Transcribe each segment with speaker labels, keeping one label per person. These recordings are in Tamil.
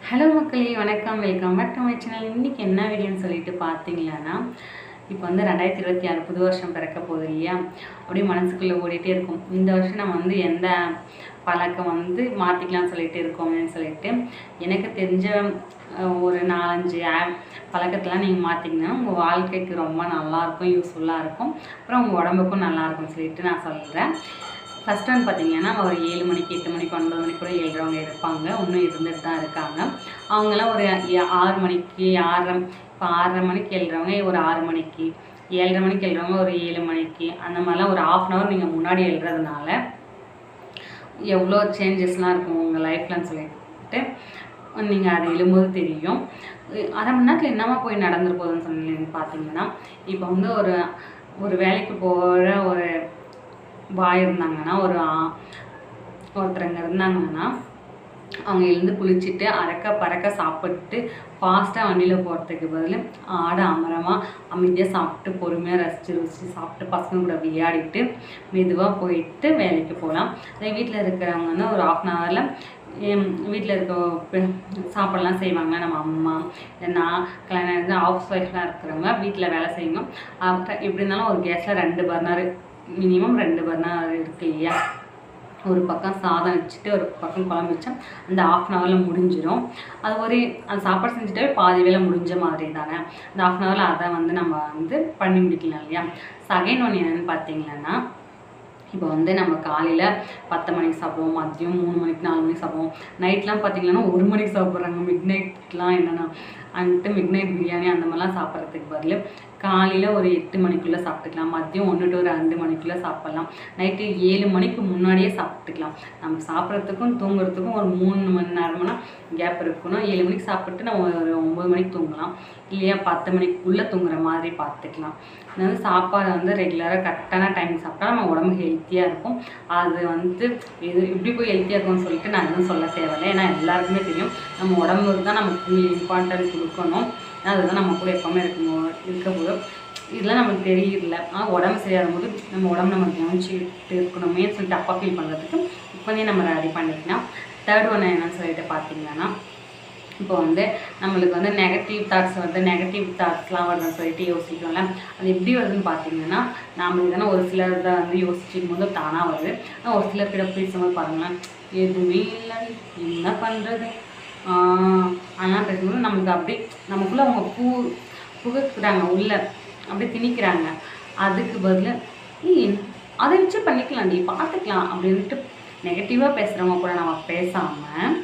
Speaker 1: ஹலோ மக்களே, வணக்கம். Welcome back to my channel. இன்றைக்கி என்ன வீடியோன்னு சொல்லிட்டு பார்த்தீங்களான்னா, இப்போ வந்து 2026 புது வருஷம் பிறக்க போகுது இல்லையா? அப்படியே மனசுக்குள்ளே ஓடிட்டே இருக்கும். இந்த வருஷம் நம்ம வந்து எந்த பழக்கம் வந்து மாற்றிக்கலாம்னு சொல்லிட்டு இருக்கோம்னு சொல்லிட்டு எனக்கு தெரிஞ்ச ஒரு 4-5 பழக்கத்தெல்லாம் நீங்கள் மாற்றிங்கன்னா உங்கள் வாழ்க்கைக்கு ரொம்ப நல்லாயிருக்கும், யூஸ்ஃபுல்லாக இருக்கும். அப்புறம் உங்கள் உடம்புக்கும் நல்லாயிருக்கும்னு சொல்லிட்டு நான் சொல்கிறேன். ஃபஸ்ட் வந்து பார்த்திங்கன்னா, ஒரு 7 மணிக்கு 8 மணிக்கு 9 மணிக்கு கூட எழுறவங்க இருப்பாங்க, இன்னும் இருந்துட்டு தான் இருக்காங்க. அவங்களாம் ஒரு 6 மணிக்கு 6:30 இப்போ 6:30 மணிக்கு எழுறவங்க ஒரு 6 மணிக்கு, 7:30 மணிக்கு எழுறவங்க ஒரு 7 மணிக்கு, அந்த மாதிரிலாம் ஒரு 1/2 அன் ஹவர் நீங்கள் முன்னாடி எழுறதுனால எவ்வளோ சேஞ்சஸ்லாம் இருக்கும் உங்கள் லைஃப்லன்னு சொல்லிட்டு நீங்கள் அதை எழும்போது தெரியும். அரை மணி நேரத்தில் என்னமா போய் நடந்துட்டு போகுதுன்னு சொன்னீங்கன்னு பார்த்தீங்கன்னா, இப்போ வந்து ஒரு வேலைக்கு போகிற ஒரு பாய் இருந்தாங்கன்னா, ஒருத்தருங்க இருந்தாங்கன்னா, அவங்க எழுந்து குளிச்சுட்டு அறக்க பறக்க சாப்பிட்டு ஃபாஸ்ட்டாக வண்டியில் போகிறதுக்கு பதில் அமரமாக அமைதியாக சாப்பிட்டு பொறுமையாக ரசித்து சாப்பிட்டு பசங்க கூட விளையாடிட்டு மெதுவாக போயிட்டு வேலைக்கு போகலாம். அதே வீட்டில் இருக்கிறவங்க வந்து ஒரு 1/2 அன் ஹவரில் வீட்டில் இருக்க சாப்பாடெல்லாம் செய்வாங்க. நம்ம அம்மா நான் கல்யாணம் ஹவுஸ் ஒய்ஃப்லாம் இருக்கிறவங்க வீட்டில் வேலை செய்யணும். அப்புறம் எப்படி இருந்தாலும் ஒரு கேஸில் 2 பர்னர் மினிமம் 2 பர்னர் இருக்கு இல்லையா? ஒரு பக்கம் சாதம் வச்சுட்டு ஒரு பக்கம் குழம்பு வச்சா அந்த 1/2 அன் ஹவரில் முடிஞ்சிடும். அது அந்த சாப்பாடு செஞ்சுட்டாவே பாதி வேலை முடிஞ்ச மாதிரி தானே. அந்த 1/2 அன் ஹவரில் அதை வந்து நம்ம வந்து பண்ணி முடிக்கலாம் இல்லையா? செகண்ட் ஒன்று என்னென்னு பார்த்தீங்கன்னா, இப்போ வந்து நம்ம காலையில் 10 மணிக்கு சாப்பிடுவோம், மதியம் 3 மணிக்கு 4 மணிக்கு சாப்பிடுவோம். நைட்லாம் பார்த்திங்கன்னா 1 மணிக்கு சாப்பிட்றாங்க. மிட் நைட்லாம் என்னென்னா மிட் நைட் பிரியாணி அந்த மாதிரிலாம் சாப்பிட்றதுக்கு பதில் காலையில் ஒரு 8 மணிக்குள்ளே சாப்பிட்டுக்கலாம், மதியம் 1 to 2 மணிக்குள்ளே சாப்பிட்லாம், நைட்டு 7 மணிக்கு முன்னாடியே சாப்பிட்டுக்கலாம். நம்ம சாப்பிட்றதுக்கும் தூங்குறதுக்கும் ஒரு 3 மணி நேரம்னா கேப் இருக்கணும். 7 மணிக்கு சாப்பிட்டு நம்ம ஒரு 9 மணிக்கு தூங்கலாம், இல்லையா 10 மணிக்குள்ளே தூங்குற மாதிரி பார்த்துக்கலாம். வந்து சாப்பாடு வந்து ரெகுலராக கரெக்டான டைம் சாப்பிட்டா நம்ம உடம்பு ஹெல்த்தியாக இருக்கும். அது வந்து இப்படி போய் ஹெல்த்தியாக இருக்கும்னு சொல்லிட்டு நான் எதுவும் சொல்ல தேவையில்லை. ஏன்னா எல்லாருக்குமே தெரியும் நம்ம உடம்புக்கு தான் நம்ம ஃபுல் இம்பார்ட்டன்ட் கொடுக்கணும். அதுதான் நம்ம கூட எப்போவுமே இருக்கும்போது இதெல்லாம் நமக்கு தெரியல. ஆனால் உடம்பு சரியாகும் போது நம்ம உடம்பு நம்ம கவனிச்சுட்டு இருக்கணுமே சொல்லிட்டு அப்பா ஃபீல் பண்ணுறதுக்கு இப்போதே நம்ம ரெடி பண்ணிக்கலாம். தேர்ட் ஒன்று என்னன்னு சொல்லிட்டு பார்த்தீங்கன்னா, இப்போ வந்து நம்மளுக்கு வந்து நெகட்டிவ் தாட்ஸ்லாம் வருதுன்னு சொல்லிட்டு யோசிக்கணும்ல. அது எப்படி வருதுன்னு பார்த்தீங்கன்னா, நாம் இதெல்லாம் ஒரு சிலர்தை வந்து யோசிக்கும் போது தானாக வருது. ஆனால் ஒரு சிலர்கிட்ட பேசும்போது பாருங்களேன், எதுவுமே இல்லை என்ன பண்ணுறது அதெல்லாம் பேசும்போது நம்மளுக்கு அப்படி நமக்குள்ளே அவங்க புகுத்துறாங்க, உள்ளே அப்படியே திணிக்கிறாங்க. அதுக்கு பதில் அதை வச்சு பண்ணிக்கலாம், நீ பார்த்துக்கலாம் அப்படின்ட்டு நெகட்டிவாக பேசுகிறவங்க கூட நம்ம பேசாமல்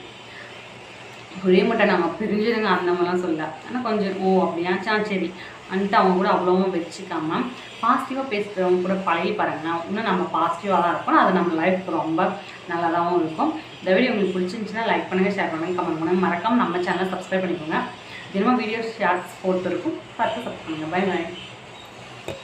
Speaker 1: ஒரே மட்டும் நம்ம பிரிஞ்சிடுங்க அந்த மாதிரிலாம் சொல்ல. ஆனால் கொஞ்சம் அப்படியாச்சா சரி வந்துட்டு அவங்க கூட அவ்வளோவா வச்சுக்காமல் பாசிட்டிவாக பேசுகிறவங்க கூட பழகி பாருங்கள். இன்னும் நம்ம பாசிட்டிவாக தான் இருக்கணும். அது நம்ம லைஃப்க்கு ரொம்ப நல்லதாகவும் இருக்கும். இந்த வீடியோ உங்களுக்கு பிடிச்சிருந்துச்சுன்னா லைக் பண்ணுங்கள், ஷேர் பண்ணுங்கள், கமெண்ட் பண்ணுங்கள். மறக்காமல் நம்ம சேனலை சப்ஸ்கிரைப் பண்ணிக்கோங்க. தினமும் வீடியோஸ் ஷார்ட்ஸ் போட்டுருக்கும், பார்த்து சப்ஸ்கிரைப் பண்ணுங்கள். Bye bye.